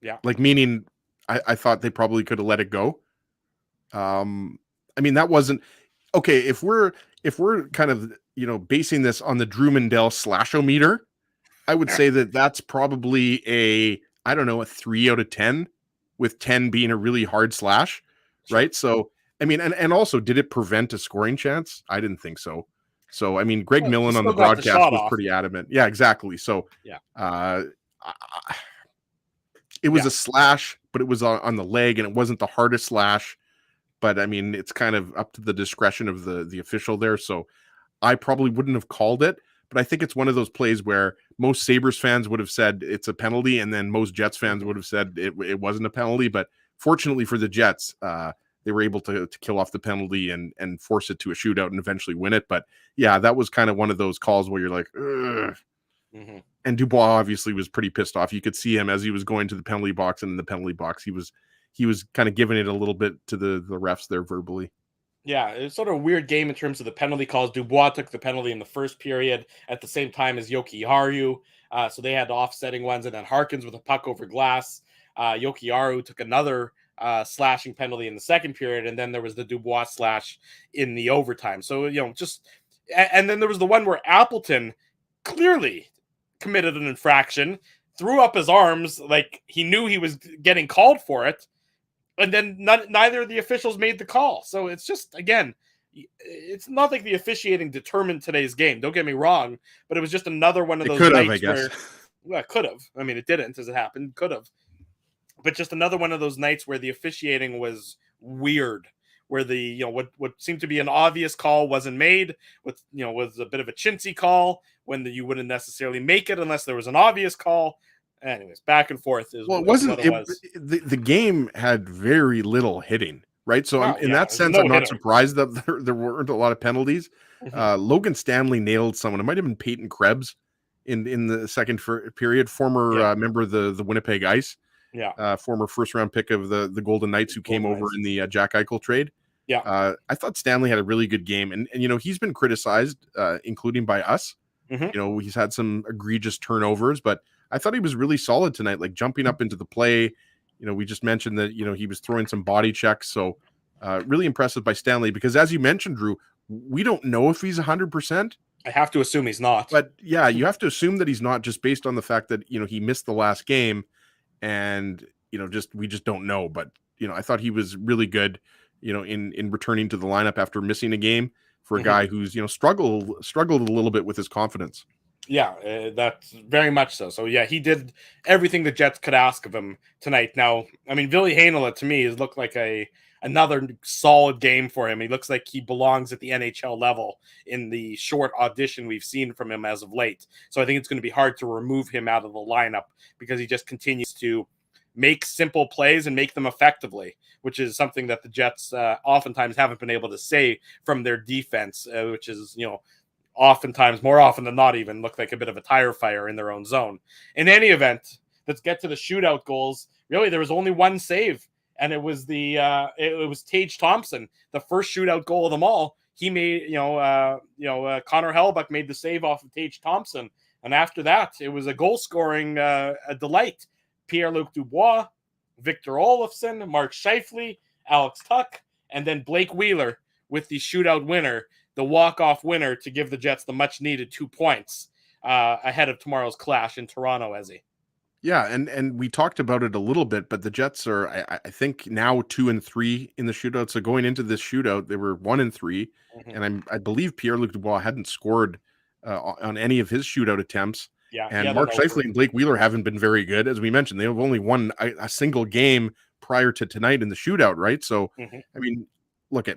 Yeah. Like, meaning I thought they probably could have let it go. I mean, that wasn't okay. If we're kind of, basing this on the Drew Mandel slashometer, I would say that's probably a 3 out of 10, with 10 being a really hard slash. Right. So, I mean, and also, did it prevent a scoring chance? I didn't think so. So, I mean, Greg Millen on the broadcast was pretty adamant. Yeah, exactly. So, it was a slash, but it was on the leg, and it wasn't the hardest slash. But I mean, it's kind of up to the discretion of the official there. So I probably wouldn't have called it, but I think it's one of those plays where most Sabres fans would have said it's a penalty, and then most Jets fans would have said it wasn't a penalty. But fortunately for the Jets, they were able to kill off the penalty and force it to a shootout and eventually win it. But yeah, that was kind of one of those calls where you're like, ugh. Mm-hmm. And Dubois obviously was pretty pissed off. You could see him as he was going to the penalty box, and in the penalty box, he was kind of giving it a little bit to the refs there verbally. Yeah, it's sort of a weird game in terms of the penalty calls. Dubois took the penalty in the first period at the same time as Jokiharju. So they had offsetting ones, and then Harkins with a puck over glass. Jokiharju took another slashing penalty in the second period, and then there was the Dubois slash in the overtime. So, and then there was the one where Appleton clearly committed an infraction, threw up his arms like he knew he was getting called for it, and then neither of the officials made the call. So it's just, again, it's not like the officiating determined today's game. Don't get me wrong, but it was just another one of those nights I guess. Well, it could have. I mean, it didn't as it happened. Could have. But just another one of those nights where the officiating was weird, where the what seemed to be an obvious call wasn't made, was a bit of a chintzy call when you wouldn't necessarily make it unless there was an obvious call. Anyways, back and forth is what it was. The game had very little hitting, right? So in that sense, I'm not surprised that there weren't a lot of penalties. Mm-hmm. Logan Stanley nailed someone. It might have been Peyton Krebs in the second period, former member of the Winnipeg Ice. former first-round pick of the Golden Knights who came over in the Jack Eichel trade. Yeah. I thought Stanley had a really good game. And you know, he's been criticized, including by us. Mm-hmm. You know, he's had some egregious turnovers, but I thought he was really solid tonight, like jumping up into the play. You know, we just mentioned that, you know, he was throwing some body checks. So really impressive by Stanley, because as you mentioned, Drew, we don't know if he's 100%. I have to assume he's not. But yeah, you have to assume that he's not, just based on the fact that, you know, he missed the last game, and, you know, we just don't know. But, you know, I thought he was really good, you know, in returning to the lineup after missing a game, for a guy who's, you know, struggled a little bit with his confidence. Yeah, that's very much so. So yeah, he did everything the Jets could ask of him tonight. Now, I mean, Ville Heinola to me has looked like another solid game for him. He looks like he belongs at the NHL level in the short audition we've seen from him as of late. So I think it's going to be hard to remove him out of the lineup, because he just continues to make simple plays and make them effectively, which is something that the Jets oftentimes haven't been able to say from their defense, which is, you know, oftentimes, more often than not, even look like a bit of a tire fire in their own zone. In any event, let's get to the shootout goals. Really, there was only one save, and it was it was Tage Thompson, the first shootout goal of them all. He made, Connor Hellebuyck made the save off of Tage Thompson, and after that, it was a goal scoring a delight. Pierre-Luc Dubois, Victor Olofsson, Mark Scheifele, Alex Tuck, and then Blake Wheeler with the shootout winner, the walk-off winner, to give the Jets the much-needed 2 points ahead of tomorrow's clash in Toronto, Ezzy. Yeah, and we talked about it a little bit, but the Jets are, I think, now 2-3 in the shootout. So going into this shootout, they were 1-3, and I believe Pierre-Luc Dubois hadn't scored on any of his shootout attempts. Yeah, and Mark Scheifele and Blake Wheeler haven't been very good, as we mentioned. They have only won a single game prior to tonight in the shootout, right? So, I mean, look,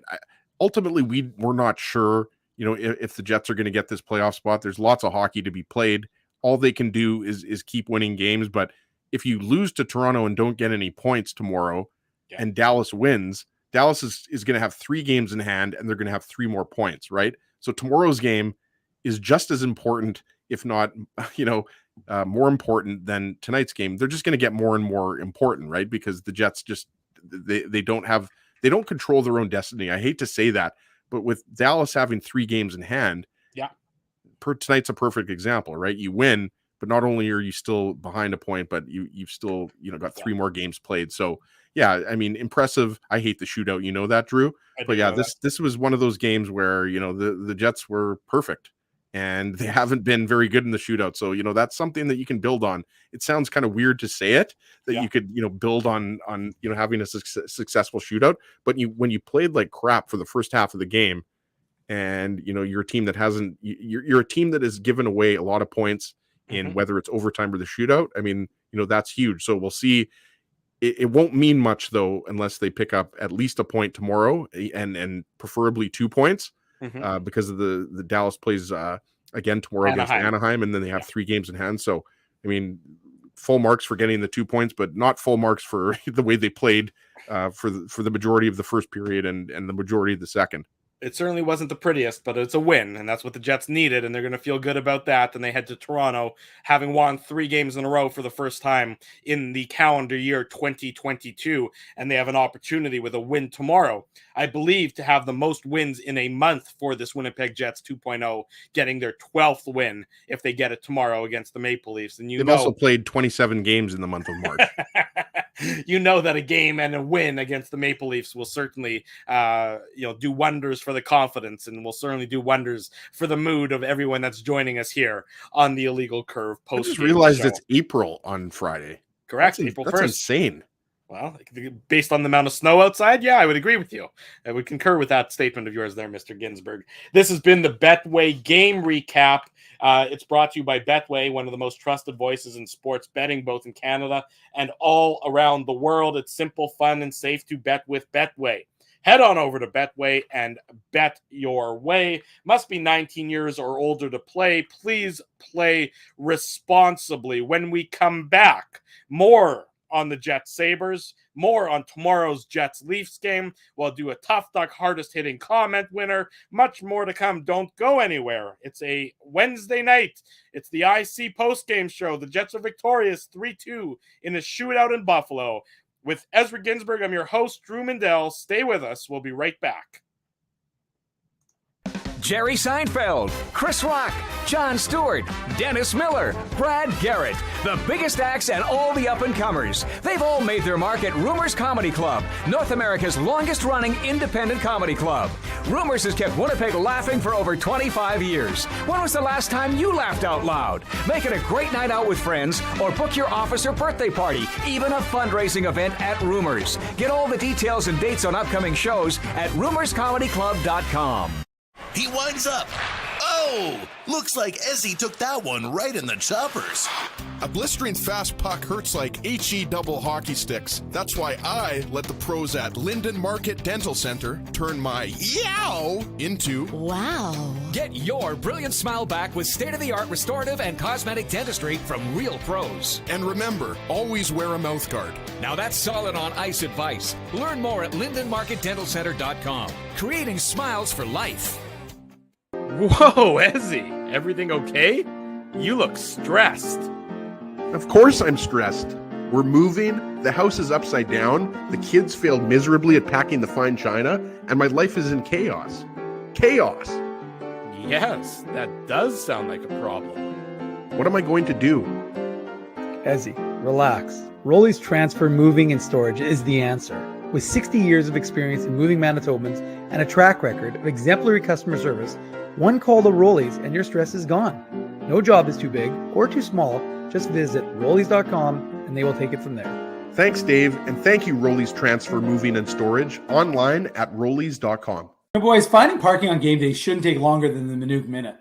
ultimately we're not sure, you know, if the Jets are going to get this playoff spot. There's lots of hockey to be played. All they can do is keep winning games. But if you lose to Toronto and don't get any points tomorrow, and Dallas wins, Dallas is going to have 3 games in hand, and they're going to have 3 more points, right? So tomorrow's game is just as important, if not, you know, more important than tonight's game. They're just going to get more and more important, right? Because the Jets just, they don't control their own destiny. I hate to say that, but with Dallas having 3 games in hand, tonight's a perfect example, right? You win, but not only are you still behind a point, but you've still, you know, got 3 more games played. So yeah, I mean, impressive. I hate the shootout, you know that, Drew. But yeah, this was one of those games where, you know, the Jets were perfect, and they haven't been very good in the shootout. So, you know, that's something that you can build on. It sounds kind of weird to say it, that you could, you know, build on, you know, having a successful shootout. But when you played like crap for the first half of the game, and, you know, you're a team that you're a team that has given away a lot of points in whether it's overtime or the shootout. I mean, you know, that's huge. So we'll see. It won't mean much, though, unless they pick up at least a point tomorrow, and preferably 2 points, because of the Dallas plays again tomorrow against Anaheim, and then they have 3 games in hand. So, I mean, full marks for getting the 2 points, but not full marks for the way they played for the majority of the first period and the majority of the second. It certainly wasn't the prettiest, but it's a win, and that's what the Jets needed, and they're going to feel good about that. And they head to Toronto, having won 3 games in a row for the first time in the calendar year 2022, and they have an opportunity with a win tomorrow, I believe, to have the most wins in a month for this Winnipeg Jets 2.0, getting their 12th win if they get it tomorrow against the Maple Leafs. And they've also played 27 games in the month of March. You know that a game and a win against the Maple Leafs will certainly, do wonders for the confidence, and will certainly do wonders for the mood of everyone that's joining us here on the Illegal Curve post. I just realized it's April on Friday. Correct. April 1st. That's insane. Well, based on the amount of snow outside, yeah, I would agree with you. I would concur with that statement of yours there, Mr. Ginsburg. This has been the Betway Game Recap. It's brought to you by Betway, one of the most trusted voices in sports betting, both in Canada and all around the world. It's simple, fun, and safe to bet with Betway. Head on over to Betway and bet your way. Must be 19 years or older to play. Please play responsibly. When we come back, more on the Jets Sabres, more on tomorrow's Jets Leafs game. We'll do a Tough Duck hardest hitting comment winner. Much more to come. Don't go anywhere. It's a Wednesday night. It's the IC post-game show. The Jets are victorious 3-2 in a shootout in Buffalo. With Ezra Ginsburg, I'm your host, Drew Mindell. Stay with us. We'll be right back. Jerry Seinfeld, Chris Rock, Jon Stewart, Dennis Miller, Brad Garrett, the biggest acts and all the up-and-comers. They've all made their mark at Rumors Comedy Club, North America's longest-running independent comedy club. Rumors has kept Winnipeg laughing for over 25 years. When was the last time you laughed out loud? Make it a great night out with friends or book your office or birthday party, even a fundraising event at Rumors. Get all the details and dates on upcoming shows at rumorscomedyclub.com. He winds up. Oh, looks like Ezzy took that one right in the choppers. A blistering fast puck hurts like HE double hockey sticks. That's why I let the pros at Linden Market Dental Center turn my yow into wow. Get your brilliant smile back with state-of-the-art restorative and cosmetic dentistry from real pros. And remember, always wear a mouth guard. Now that's solid on ice advice. Learn more at lindenmarketdentalcenter.com. Creating smiles for life. Whoa, Ezzy, everything okay? You look stressed. Of course I'm stressed. We're moving, the house is upside down, the kids failed miserably at packing the fine china, and my life is in chaos. Chaos! Yes, that does sound like a problem. What am I going to do? Ezzy, relax. Rolly's Transfer Moving and Storage is the answer. With 60 years of experience in moving Manitobans and a track record of exemplary customer service, one call to Rollies and your stress is gone. No job is too big or too small. Just visit rollies.com and they will take it from there. Thanks, Dave, and thank you, Rollies Transfer Moving and Storage, online at rollies.com. Hey boys, finding parking on game day shouldn't take longer than the Minute Minute.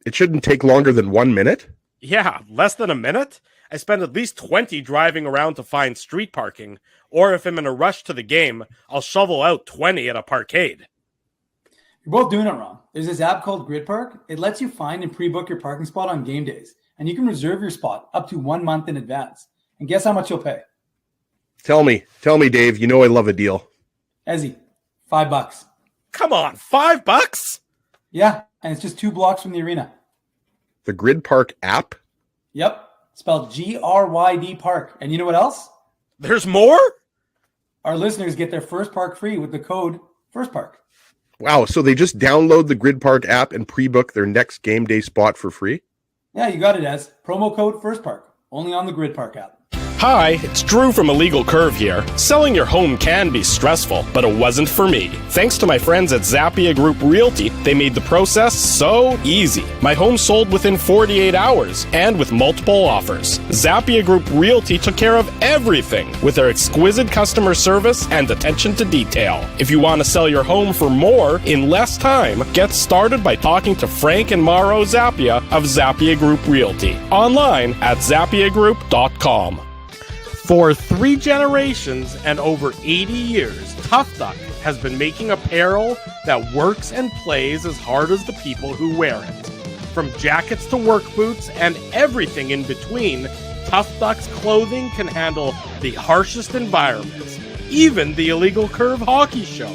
It shouldn't take longer than 1 minute? Yeah, less than a minute? I spend at least 20 driving around to find street parking, or if I'm in a rush to the game, I'll shovel out 20 at a parkade. You're both doing it wrong. There's this app called Grid Park. It lets you find and pre-book your parking spot on game days, and you can reserve your spot up to 1 month in advance. And guess how much you'll pay? Tell me, Dave. You know I love a deal. Ezzy, $5. Come on, $5? Yeah, and it's just 2 blocks from the arena. The Grid Park app? Yep, spelled GRYD Park. And you know what else? There's more? Our listeners get their first park free with the code FIRSTPARK. Wow, so they just download the Grid Park app and pre-book their next game day spot for free? Yeah, you got it, Ez. Promo code FIRSTPARK. Only on the Grid Park app. Hi, it's Drew from Illegal Curve here. Selling your home can be stressful, but it wasn't for me. Thanks to my friends at Zappia Group Realty, they made the process so easy. My home sold within 48 hours and with multiple offers. Zappia Group Realty took care of everything with their exquisite customer service and attention to detail. If you want to sell your home for more in less time, get started by talking to Frank and Mauro Zappia of Zappia Group Realty. Online at zappiagroup.com. For 3 generations and over 80 years, Tough Duck has been making apparel that works and plays as hard as the people who wear it. From jackets to work boots and everything in between, Tough Duck's clothing can handle the harshest environments, even the Illegal Curve hockey show.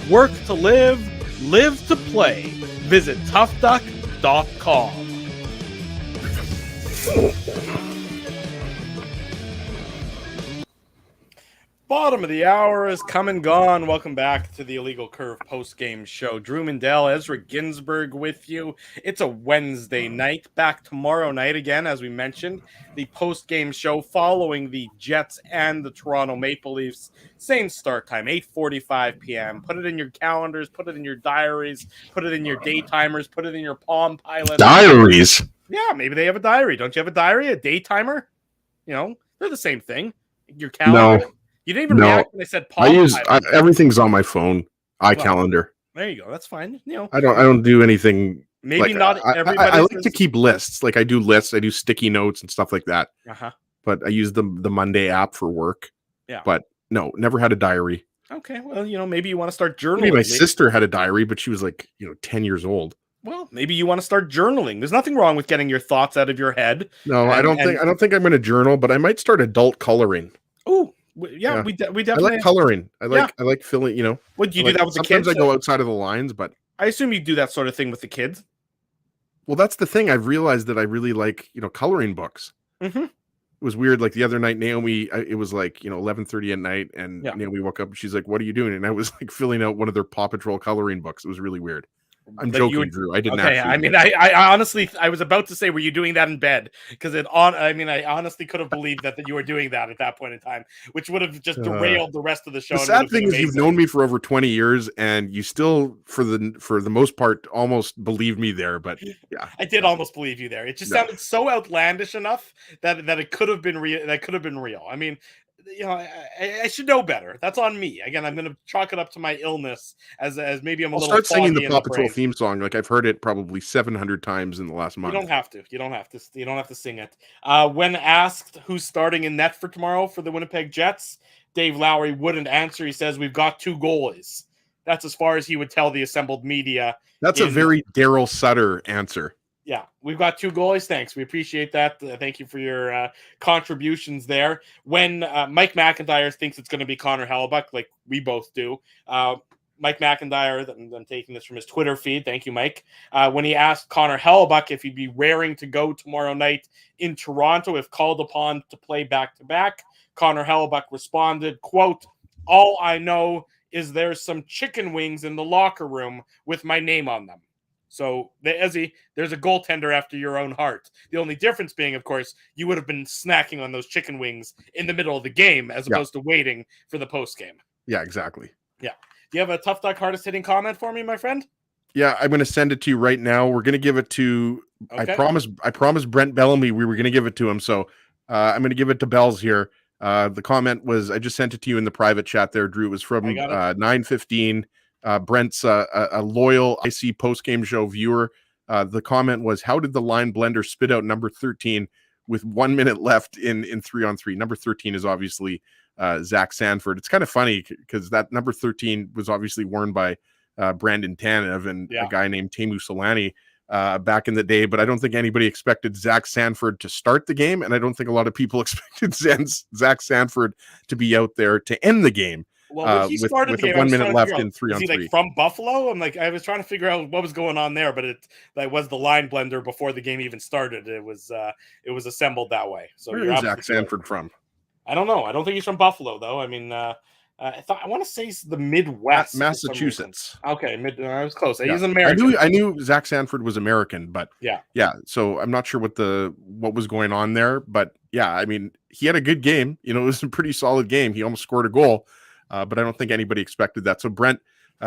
Work to live, live to play. Visit toughduck.com. Bottom of the hour is come and gone. Welcome back to the Illegal Curve post-game show. Drew Mindell, Ezra Ginsburg with you. It's a Wednesday night. Back tomorrow night again, as we mentioned. The post-game show following the Jets and the Toronto Maple Leafs. Same start time, 8:45 p.m. Put it in your calendars. Put it in your diaries. Put it in your day timers. Put it in your Palm Pilot. Diaries? Yeah, maybe they have a diary. Don't you have a diary? A day timer? You know, they're the same thing. Your calendar. No. You didn't even react when I said Palm everything's on my phone. iCalendar. There you go. That's fine. You know, I don't do anything. Maybe like, not everybody. I like to keep lists. Like I do lists. I do sticky notes and stuff like that. Uh-huh. But I use the Monday app for work. Yeah. But no, never had a diary. Okay. Well, you know, maybe you want to start journaling. Maybe my sister had a diary, but she was like, 10 years old. Well, maybe you want to start journaling. There's nothing wrong with getting your thoughts out of your head. No, I don't think I'm going to journal, but I might start adult coloring. Oh, yeah, we definitely. I like coloring. I like filling. Would you do that with the kids? Sometimes I go outside of the lines, but I assume you do that sort of thing with the kids. Well, that's the thing. I've realized that I really like coloring books. Mm-hmm. It was weird. Like the other night, Naomi, it was like 11:30 at night, and Naomi woke up. And she's like, "What are you doing?" And I was like filling out one of their Paw Patrol coloring books. It was really weird. I'm joking, Drew. I didn't actually. I mean, I honestly, I was about to say, were you doing that in bed? Because I honestly could have believed that you were doing that at that point in time, which would have just derailed the rest of the show. The sad thing is, you've known me for over 20 years, and you still, for the most part, almost believe me there. But yeah, I did almost believe you there. It just sounded so outlandish enough that it could have been real. That could have been real. I mean, I should know better. That's on me. Again, I'm going to chalk it up to my illness as maybe I'm a little. Start singing the Paw Patrol theme song. Like I've heard it probably 700 times in the last month. You don't have to. You don't have to sing it. When asked who's starting in net for tomorrow for the Winnipeg Jets, Dave Lowry wouldn't answer. He says we've got 2 goalies. That's as far as he would tell the assembled media. That's a very Daryl Sutter answer. Yeah, we've got 2 goalies. Thanks. We appreciate that. Thank you for your contributions there. When Mike McIntyre thinks it's going to be Connor Hellebuck, like we both do, Mike McIntyre, I'm taking this from his Twitter feed. Thank you, Mike. When he asked Connor Hellebuck if he'd be raring to go tomorrow night in Toronto if called upon to play back-to-back, Connor Hellebuck responded, quote, "All I know is there's some chicken wings in the locker room with my name on them." So, Ezzy, there's a goaltender after your own heart. The only difference being, of course, you would have been snacking on those chicken wings in the middle of the game as opposed to waiting for the post game. Yeah, exactly. Yeah. Do you have a Tough Duck hardest hitting comment for me, my friend? Yeah, I'm going to send it to you right now. We're going to give it to. Okay. I promised Brent Bellamy we were going to give it to him. So I'm going to give it to Bells here. The comment was, I just sent it to you in the private chat there, Drew. It was from 9:15. Brent's a loyal IC post-game show viewer. The comment was, how did the line blender spit out number 13 with 1 minute left in 3-on-3? Number 13 is obviously Zach Sanford. It's kind of funny because that number 13 was obviously worn by Brandon Tanev and a guy named Teemu Solani back in the day, but I don't think anybody expected Zach Sanford to start the game, and I don't think a lot of people expected Zach Sanford to be out there to end the game. Well, he started with 1 minute left in 3-on-3. Is he like from Buffalo? I was trying to figure out what was going on there, but that was the line blender before the game even started. It was assembled that way. So where is Zach Sanford from? I don't know. I don't think he's from Buffalo though. I mean, I want to say he's the Midwest, Massachusetts. Okay, I was close. Yeah. He's American. I knew Zach Sanford was American, but yeah. So I'm not sure what was going on there, but yeah, I mean, he had a good game. It was a pretty solid game. He almost scored a goal. But I don't think anybody expected that. So Brent,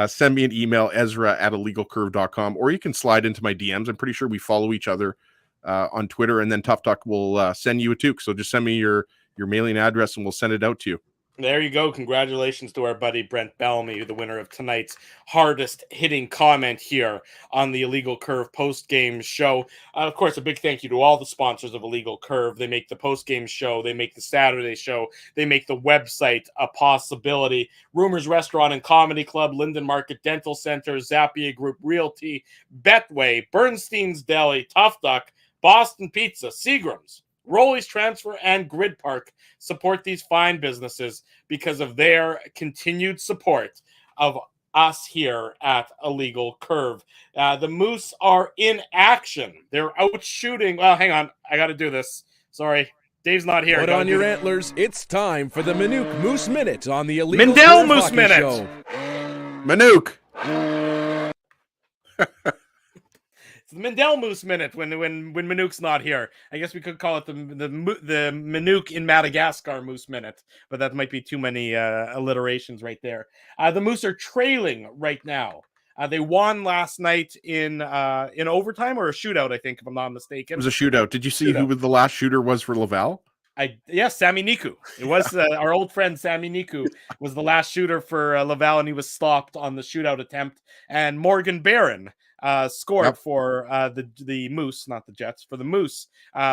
send me an email, Ezra@illegalcurve.com, or you can slide into my DMs. I'm pretty sure we follow each other on Twitter, and then Tough Duck will send you a toque. So just send me your mailing address and we'll send it out to you. There you go. Congratulations to our buddy Brent Bellamy, the winner of tonight's hardest hitting comment here on the Illegal Curve post-game show. Of course, a big thank you to all the sponsors of Illegal Curve. They make the post-game show. They make the Saturday show. They make the website a possibility. Rumors Restaurant and Comedy Club, Linden Market Dental Center, Zappia Group Realty, Betway, Bernstein's Deli, Tough Duck, Boston Pizza, Seagram's, Rolly's Transfer, and Grid Park support these fine businesses because of their continued support of us here at Illegal Curve. The Moose are in action. They're out shooting. Well, hang on. I got to do this. Sorry. Dave's not here. Put on your antlers. It's time for the Minuk Moose Minute on the Illegal Mindell Curve Moose Hockey Minute. Show. Manuk. It's the Mindell Moose Minute when Minuk's not here. I guess we could call it the Minuk in Madagascar Moose Minute, but that might be too many alliterations right there. The Moose are trailing right now. They won last night in overtime or a shootout, I think, if I'm not mistaken. It was a shootout. Did you see who the last shooter was for Laval? Sami Niku. It was our old friend Sami Niku was the last shooter for Laval, and he was stopped on the shootout attempt. And Morgan Barron scored for the Moose, not the Jets, for the Moose,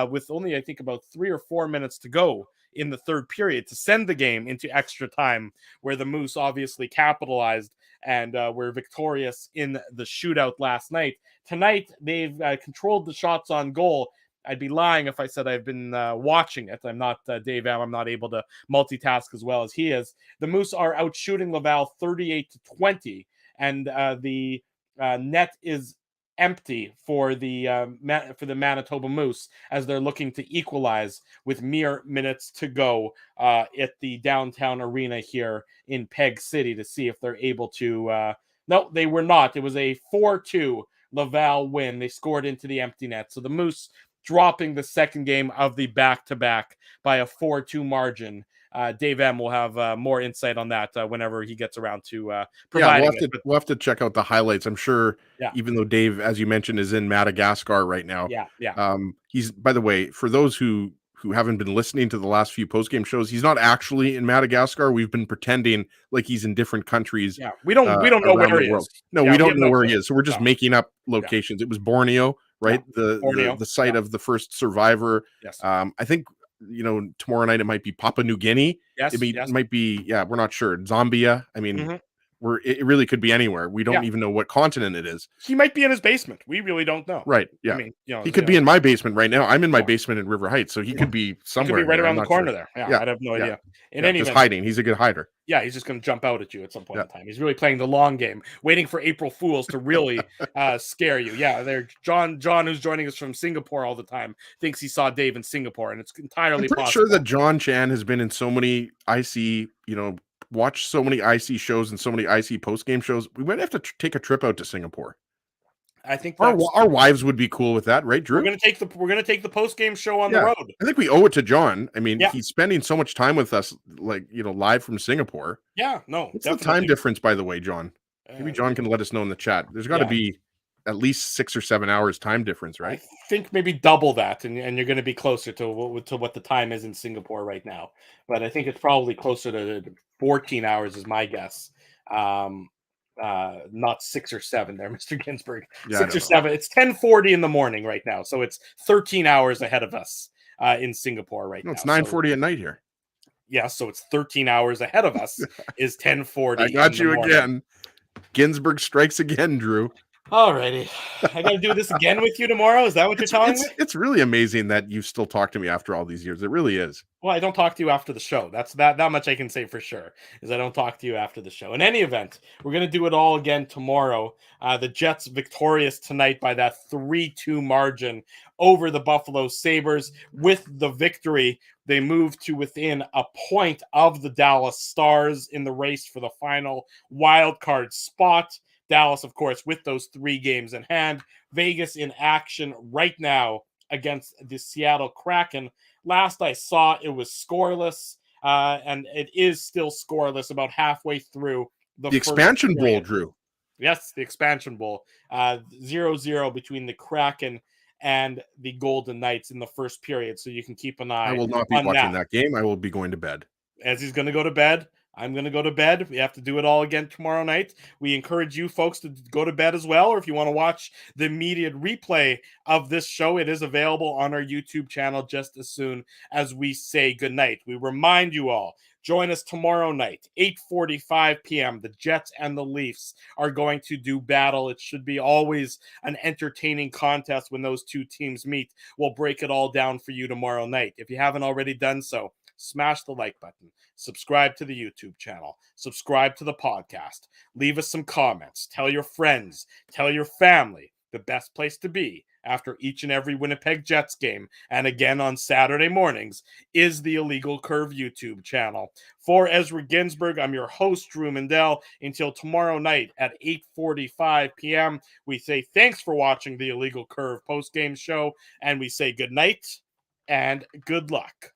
with only, I think, about 3 or 4 minutes to go in the third period to send the game into extra time, where the Moose obviously capitalized and were victorious in the shootout last night. Tonight, they've controlled the shots on goal. I'd be lying if I said I've been watching it. I'm not Dave M. I'm not able to multitask as well as he is. The Moose are out shooting Laval 38-20, and the net is empty for the Manitoba Moose as they're looking to equalize with mere minutes to go at the downtown arena here in Peg City to see if they're able to. No, they were not. It was a 4-2 Laval win. They scored into the empty net. So the Moose dropping the second game of the back-to-back by a 4-2 margin. Dave M will have more insight on that whenever he gets around to providing we'll have to check out the highlights. I'm sure, even though Dave, as you mentioned, is in Madagascar right now. He's, by the way, for those who haven't been listening to the last few post-game shows, he's not actually in Madagascar. We've been pretending like he's in different countries. Yeah, we don't know where he is. No, we don't know where he is. So we're just making up locations. It was Borneo, right? The site of the first survivor. Yes. I think, tomorrow night it might be Papua New Guinea. Yes. It might be, we're not sure. Zambia. I mean, it really could be anywhere. We don't even know what continent it is. He might be in his basement. We really don't know. Right. Yeah. I mean, he could be in my basement right now. I'm in my basement in River Heights, so he could be somewhere. He could be right around the corner there. Yeah, I have no idea. In any just event, hiding. He's a good hider. Yeah, he's just going to jump out at you at some point in time. He's really playing the long game, waiting for April Fools to really scare you. Yeah, there. John, who's joining us from Singapore all the time, thinks he saw Dave in Singapore, and it's entirely possible. Sure that John Chan has been in so many IC, watched so many IC shows and so many IC post-game shows. We might have to take a trip out to Singapore. I think our wives would be cool with that, right, Drew? We're gonna take the post-game show on the road. I think we owe it to John. I mean, he's spending so much time with us, live from Singapore. Yeah, no. What's the time difference, by the way, John? Maybe John can let us know in the chat. There's got to be at least 6 or 7 hours time difference, right? I think maybe double that, and you're going to be closer to what the time is in Singapore right now. But I think it's probably closer to 14 hours is my guess. Not 6 or 7 there, Mr. Ginsburg. 6 or 7. It's 10:40 in the morning right now, so it's 13 hours ahead of us in Singapore right now. It's 9:40 at night here. Yeah, so it's 13 hours ahead of us. Is 10:40. I got you again. Ginsburg strikes again, Drew. Alrighty, I got to do this again with you tomorrow. Is that what you're telling me? It's really amazing that you still talk to me after all these years. It really is. Well, I don't talk to you after the show. That's that much I can say for sure. Is I don't talk to you after the show. In any event, we're gonna do it all again tomorrow. The Jets victorious tonight by that 3-2 margin over the Buffalo Sabres. With the victory, they move to within a point of the Dallas Stars in the race for the final wild card spot. Dallas, of course, with those 3 games in hand. Vegas in action right now against the Seattle Kraken. Last I saw, it was scoreless, and it is still scoreless about halfway through the expansion bowl, Drew. Yes, the expansion bowl. 0-0 between the Kraken and the Golden Knights in the first period, so you can keep an eye on that. I will not be watching that game. I will be going to bed. As he's going to go to bed, I'm going to go to bed. We have to do it all again tomorrow night. We encourage you folks to go to bed as well, or if you want to watch the immediate replay of this show, it is available on our YouTube channel just as soon as we say goodnight. We remind you all, join us tomorrow night, 8:45 p.m. The Jets and the Leafs are going to do battle. It should be always an entertaining contest when those two teams meet. We'll break it all down for you tomorrow night. If you haven't already done so, smash the like button, subscribe to the YouTube channel, subscribe to the podcast, leave us some comments, tell your friends, tell your family. The best place to be after each and every Winnipeg Jets game, and again on Saturday mornings, is the Illegal Curve YouTube channel. For Ezra Ginsburg, I'm your host, Drew Mandel. Until tomorrow night at 8:45 p.m., we say thanks for watching the Illegal Curve post-game show, and we say good night and good luck.